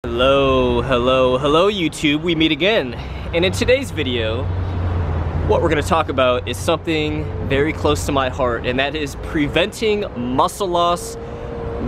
Hello YouTube, we meet again. And in today's video, what we're gonna talk about is something very close to my heart, and that is preventing muscle loss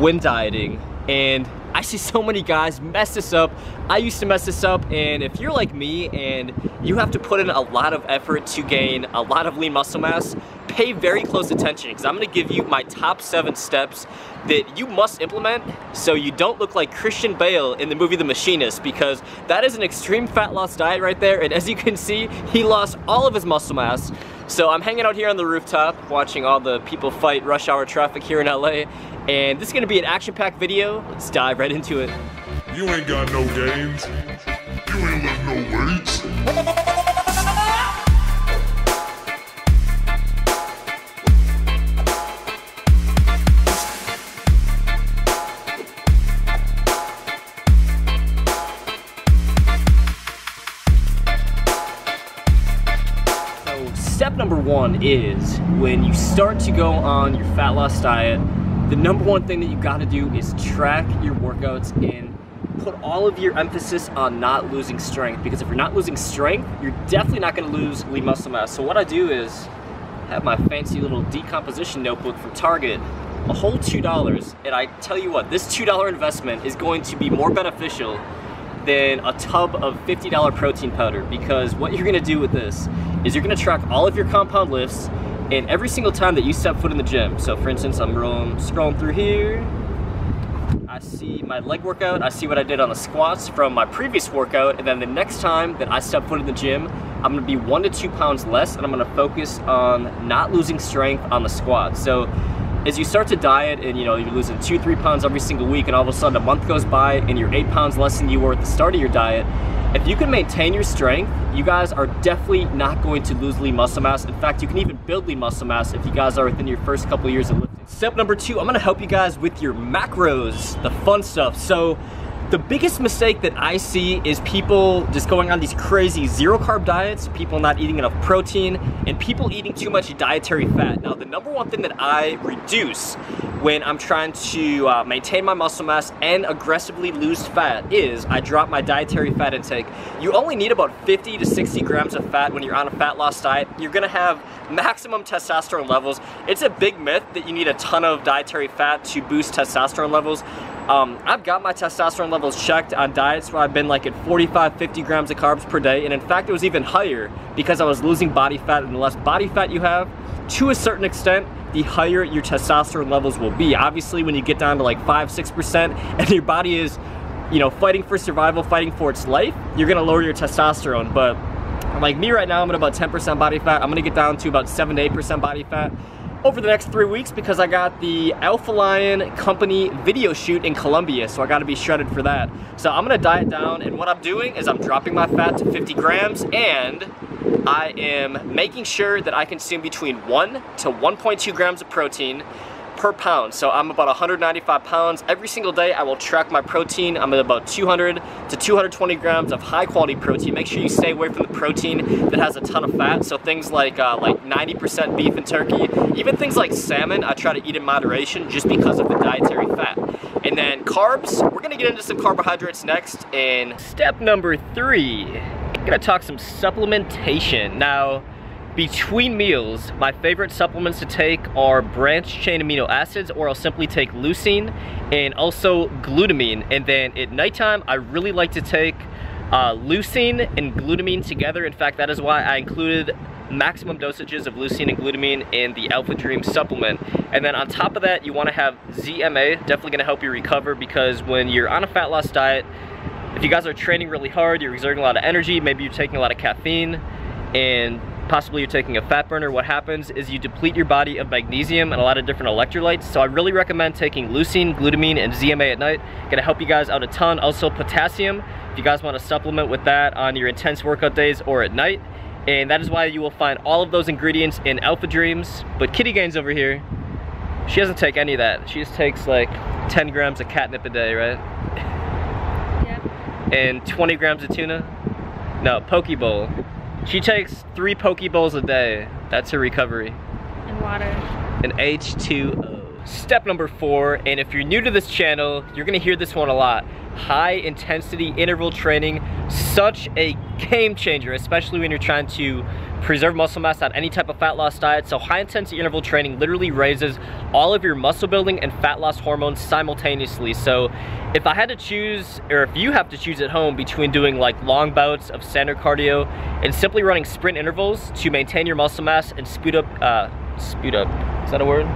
when dieting. And I see so many guys mess this up. I used to mess this up, and if you're like me and you have to put in a lot of effort to gain a lot of lean muscle mass, pay very close attention, because I'm gonna give you my top 7 steps that you must implement so you don't look like Christian Bale in the movie The Machinist, because that is an extreme fat loss diet right there, and as you can see, he lost all of his muscle mass. So I'm hanging out here on the rooftop watching all the people fight rush hour traffic here in LA, and this is gonna be an action-packed video. Let's dive right into it. You ain't got no gains. You ain't lift no weights. Step number 1 is when you start to go on your fat loss diet, the number 1 thing that you gotta do is track your workouts and put all of your emphasis on not losing strength, because if you're not losing strength, you're definitely not gonna lose lean muscle mass. So what I do is have my fancy little decomposition notebook from Target, a whole $2, and I tell you what, this $2 investment is going to be more beneficial than a tub of $50 protein powder, because what you're gonna do with this is you're gonna track all of your compound lifts and every single time that you step foot in the gym. So for instance, I'm scrolling through here, I see my leg workout, I see what I did on the squats from my previous workout, and then the next time that I step foot in the gym, I'm gonna be 1 to 2 pounds less, and I'm gonna focus on not losing strength on the squats. So as you start to diet and you're losing 2-3 pounds every single week, and all of a sudden a month goes by and you're 8 pounds less than you were at the start of your diet, if you can maintain your strength, you guys are definitely not going to lose lean muscle mass. In fact, you can even build lean muscle mass if you guys are within your first couple of years of lifting. Step number 2, I'm gonna help you guys with your macros, the fun stuff. So the biggest mistake that I see is people just going on these crazy 0-carb diets, people not eating enough protein, and people eating too much dietary fat. Now, the number 1 thing that I reduce when I'm trying to maintain my muscle mass and aggressively lose fat is I drop my dietary fat intake. You only need about 50 to 60 grams of fat when you're on a fat loss diet. You're gonna have maximum testosterone levels. It's a big myth that you need a ton of dietary fat to boost testosterone levels. I've got my testosterone levels checked on diets where I've been like at 45, 50 grams of carbs per day, and in fact it was even higher because I was losing body fat, and the less body fat you have, to a certain extent, the higher your testosterone levels will be. Obviously when you get down to like 5-6% and your body is, fighting for survival, fighting for its life, you're gonna lower your testosterone. But like me right now, I'm at about 10% body fat. I'm gonna get down to about 7 to 8% body fat over the next 3 weeks, because I got the Alpha Lion company video shoot in Colombia, so I gotta be shredded for that. So I'm gonna diet down, and what I'm doing is I'm dropping my fat to 50 grams, and I am making sure that I consume between 1 to 1.2 grams of protein per pound. So I'm about 195 pounds. Every single day I will track my protein. I'm at about 200 to 220 grams of high quality protein. Make sure you stay away from the protein that has a ton of fat. So things like 90% beef and turkey, even things like salmon, I try to eat in moderation just because of the dietary fat. And then carbs, we're gonna get into some carbohydrates next. And step number 3, I'm gonna talk some supplementation. Now, between meals, my favorite supplements to take are branched chain amino acids, or I'll simply take leucine, and also glutamine. And then at nighttime, I really like to take leucine and glutamine together. In fact, that is why I included maximum dosages of leucine and glutamine in the Alpha Dream supplement. And then on top of that, you want to have ZMA, definitely going to help you recover, because when you're on a fat loss diet, if you guys are training really hard, you're exerting a lot of energy, maybe you're taking a lot of caffeine, and possibly you're taking a fat burner, what happens is you deplete your body of magnesium and a lot of different electrolytes. So I really recommend taking leucine, glutamine, and ZMA at night. Gonna help you guys out a ton. Also potassium, if you guys want to supplement with that on your intense workout days or at night. And that is why you will find all of those ingredients in Alpha Dreams. But Kitty Gaines over here, she doesn't take any of that. She just takes like 10 grams of catnip a day, right? Yep. And 20 grams of tuna? No, poke bowl. She takes 3 poke bowls a day. That's her recovery. And water. And H2O. Step number 4, and if you're new to this channel, you're gonna hear this one a lot. high intensity interval training such a game changer, especially when you're trying to preserve muscle mass on any type of fat loss diet. So high intensity interval training literally raises all of your muscle building and fat loss hormones simultaneously. So if I had to choose, or if you have to choose at home between doing like long bouts of standard cardio and simply running sprint intervals to maintain your muscle mass and speed up, is that a word?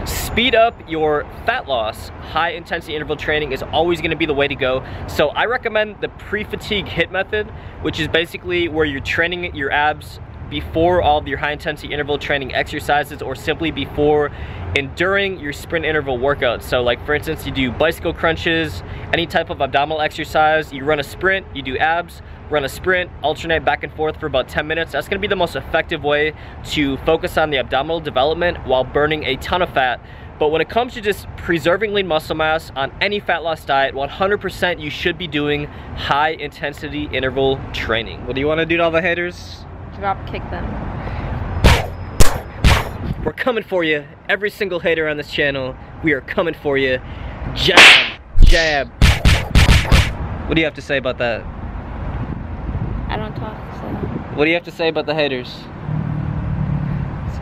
Speed up your fat loss, high intensity interval training is always gonna be the way to go. So I recommend the pre-fatigue HIIT method, which is basically where you're training your abs before all of your high intensity interval training exercises, or simply before and during your sprint interval workouts. So like for instance, you do bicycle crunches, any type of abdominal exercise, you run a sprint, you do abs, run a sprint, alternate back and forth for about 10 minutes. That's gonna be the most effective way to focus on the abdominal development while burning a ton of fat. But when it comes to just preserving lean muscle mass on any fat loss diet, 100% you should be doing high intensity interval training. What do you wanna do to all the haters? Drop kick them. We're coming for you. Every single hater on this channel, we are coming for you. Jab, jab. What do you have to say about that? I don't talk, so What do you have to say about the haters?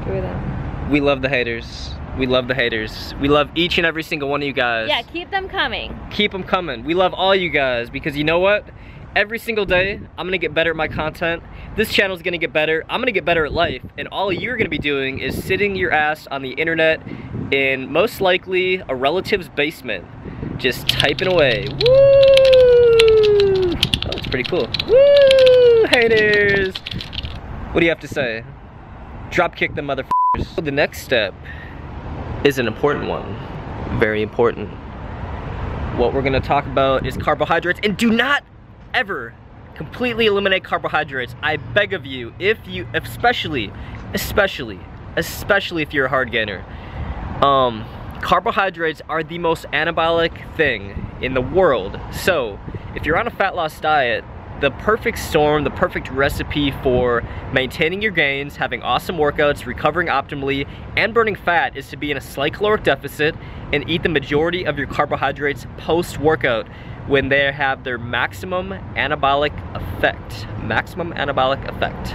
screw them. We love the haters. We love the haters. We love each and every single one of you guys. Yeah, keep them coming. Keep them coming. We love all you guys, because you know what? Every single day, I'm gonna get better at my content. This channel's gonna get better. I'm gonna get better at life. And all you're gonna be doing is sitting your ass on the internet in most likely a relative's basement, just typing away. Woo! Oh, that's pretty cool. Woo! Haters! What do you have to say? Drop kick them motherfuckers. The next step is an important one. Very important. What we're gonna talk about is carbohydrates, and do not ever completely eliminate carbohydrates. I beg of you, especially if you're a hard gainer. Carbohydrates are the most anabolic thing in the world. So if you're on a fat loss diet, the perfect storm, the perfect recipe for maintaining your gains, having awesome workouts, recovering optimally, and burning fat is to be in a slight caloric deficit and eat the majority of your carbohydrates post-workout when they have their maximum anabolic effect. Maximum anabolic effect.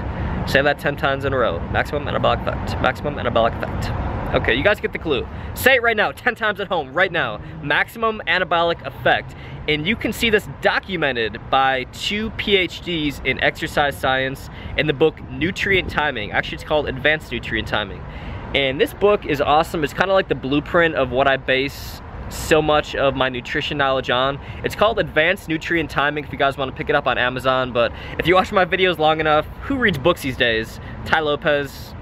Say that 10 times in a row. Maximum anabolic effect. Maximum anabolic effect. Okay, you guys get the clue. Say it right now, 10 times at home, right now. Maximum anabolic effect. And you can see this documented by 2 PhDs in exercise science in the book Nutrient Timing. Actually, it's called Advanced Nutrient Timing. And this book is awesome. It's kind of like the blueprint of what I base so much of my nutrition knowledge on. It's called Advanced Nutrient Timing if you guys want to pick it up on Amazon. But if you watch my videos long enough, who reads books these days? Ty Lopez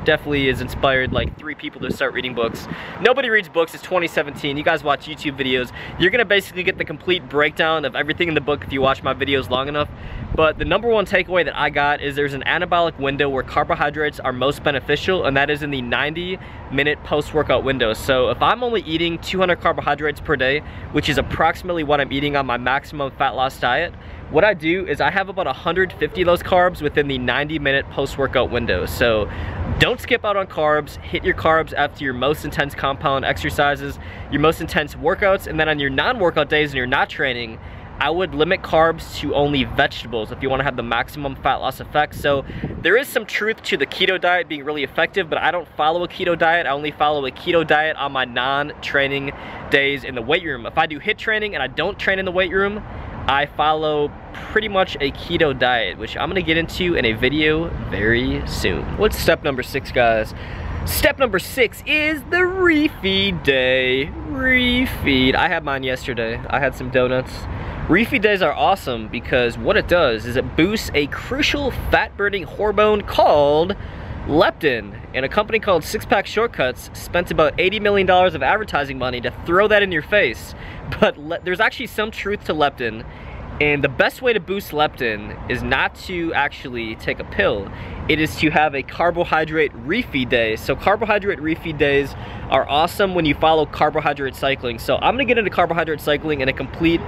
definitely has inspired like 3 people to start reading books. Nobody reads books. It's 2017. You guys watch YouTube videos. You're gonna basically get the complete breakdown of everything in the book if you watch my videos long enough. But the number one takeaway that I got is there's an anabolic window where carbohydrates are most beneficial, and that is in the 90-minute post-workout window. So if I'm only eating 200 carbohydrates per day, which is approximately what I'm eating on my maximum fat loss diet, what I do is I have about 150 of those carbs within the 90-minute post-workout window. So don't skip out on carbs. Hit your carbs after your most intense compound exercises, your most intense workouts, and then on your non-workout days and you're not training, I would limit carbs to only vegetables if you want to have the maximum fat loss effect. So there is some truth to the keto diet being really effective, but I don't follow a keto diet. I only follow a keto diet on my non-training days in the weight room. If I do HIIT training and I don't train in the weight room, I follow pretty much a keto diet, which I'm gonna get into in a video very soon. What's step number 6, guys? Step number 6 is the refeed day. Refeed. I had mine yesterday. I had some donuts. Refeed days are awesome because what it does is it boosts a crucial fat-burning hormone called leptin. And a company called Six Pack Shortcuts spent about $80 million of advertising money to throw that in your face. But there's actually some truth to leptin. And the best way to boost leptin is not to actually take a pill. It is to have a carbohydrate refeed day. So carbohydrate refeed days are awesome when you follow carbohydrate cycling. So I'm gonna get into carbohydrate cycling in a complete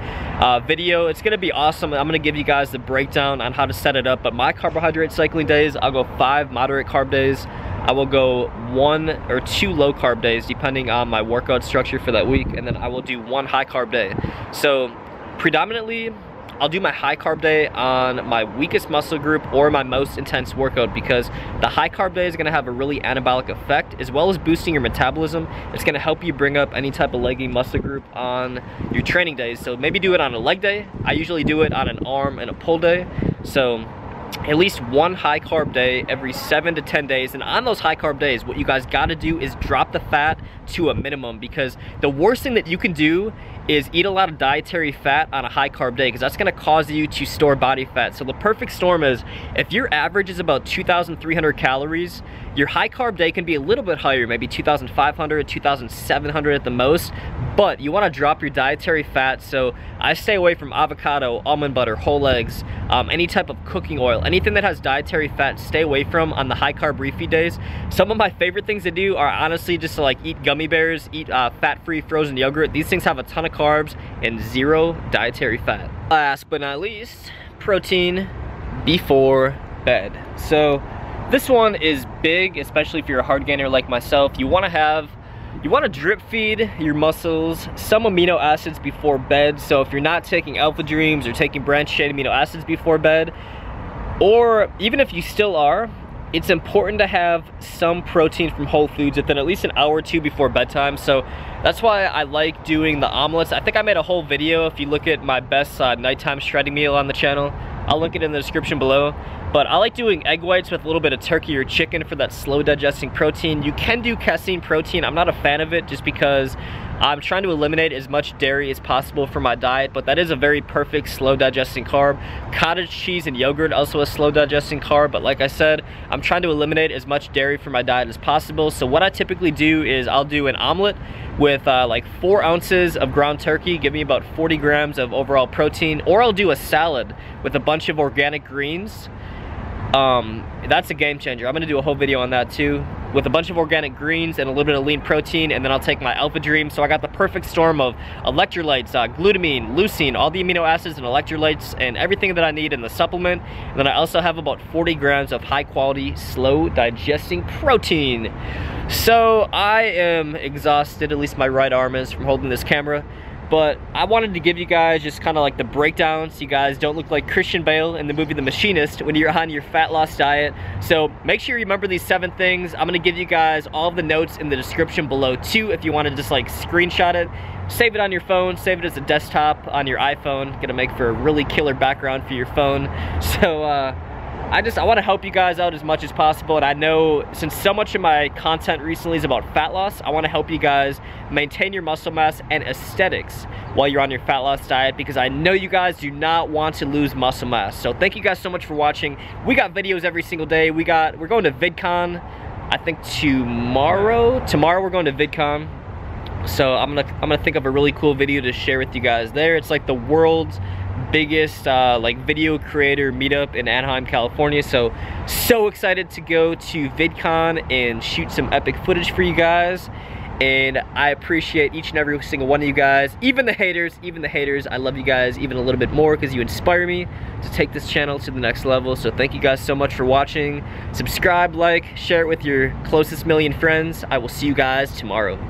video. It's gonna be awesome. I'm gonna give you guys the breakdown on how to set it up. But my carbohydrate cycling days, I'll go 5 moderate carb days, I will go 1 or 2 low carb days depending on my workout structure for that week, and then I will do 1 high carb day. So predominantly, I'll do my high carb day on my weakest muscle group or my most intense workout, because the high carb day is gonna have a really anabolic effect as well as boosting your metabolism. It's gonna help you bring up any type of lagging muscle group on your training days. So maybe do it on a leg day. I usually do it on an arm and a pull day. So at least 1 high carb day every 7 to 10 days. And on those high carb days, what you guys gotta do is drop the fat to a minimum, because the worst thing that you can do is eat a lot of dietary fat on a high carb day, because that's gonna cause you to store body fat. So the perfect storm is, if your average is about 2,300 calories, your high carb day can be a little bit higher, maybe 2,500, 2,700 at the most, but you wanna drop your dietary fat. So I stay away from avocado, almond butter, whole eggs, any type of cooking oil, anything that has dietary fat, stay away from on the high carb refeed days. Some of my favorite things to do are honestly just to like eat gummy bears, eat fat-free frozen yogurt. These things have a ton of carbs and 0 dietary fat. Last but not least, protein before bed. So this one is big, especially if you're a hard gainer like myself. You want to drip feed your muscles some amino acids before bed. So if you're not taking alpha dreams or taking branched chain amino acids before bed, or even if you still are, it's important to have some protein from whole foods within at least an hour or 2 before bedtime. So that's why I like doing the omelets. I think I made a whole video if you look at my best nighttime shredding meal on the channel. I'll link it in the description below. But I like doing egg whites with a little bit of turkey or chicken for that slow digesting protein. You can do casein protein. I'm not a fan of it just because I'm trying to eliminate as much dairy as possible from my diet, but that is a very perfect slow digesting carb. Cottage cheese and yogurt, also a slow digesting carb, but like I said, I'm trying to eliminate as much dairy from my diet as possible. So what I typically do is I'll do an omelet with like 4 ounces of ground turkey, give me about 40 grams of overall protein, or I'll do a salad with a bunch of organic greens. That's a game changer. I'm gonna do a whole video on that too, with a bunch of organic greens and a little bit of lean protein, and then I'll take my Alpha Dream. So I got the perfect storm of electrolytes, glutamine, leucine, all the amino acids and electrolytes and everything that I need in the supplement. And then I also have about 40 grams of high quality, slow digesting protein. So I am exhausted, at least my right arm is, from holding this camera. But I wanted to give you guys just kind of like the breakdown so you guys don't look like Christian Bale in the movie The Machinist when you're on your fat loss diet. So make sure you remember these 7 things. I'm gonna give you guys all the notes in the description below too if you want to just like screenshot it. Save it on your phone, save it as a desktop on your iPhone. Gonna make for a really killer background for your phone. So I want to help you guys out as much as possible, and I know since so much of my content recently is about fat loss, I want to help you guys maintain your muscle mass and aesthetics while you're on your fat loss diet, because I know you guys do not want to lose muscle mass. So thank you guys so much for watching. We got videos every single day. We're going to VidCon, I think tomorrow we're going to VidCon. So I'm gonna think of a really cool video to share with you guys there. It's like the world's biggest like video creator meetup in Anaheim, California. So excited to go to VidCon and shoot some epic footage for you guys. And I appreciate each and every single one of you guys, even the haters. I love you guys even a little bit more because you inspire me to take this channel to the next level. So thank you guys so much for watching. Subscribe, like, share it with your closest million friends. I will see you guys tomorrow.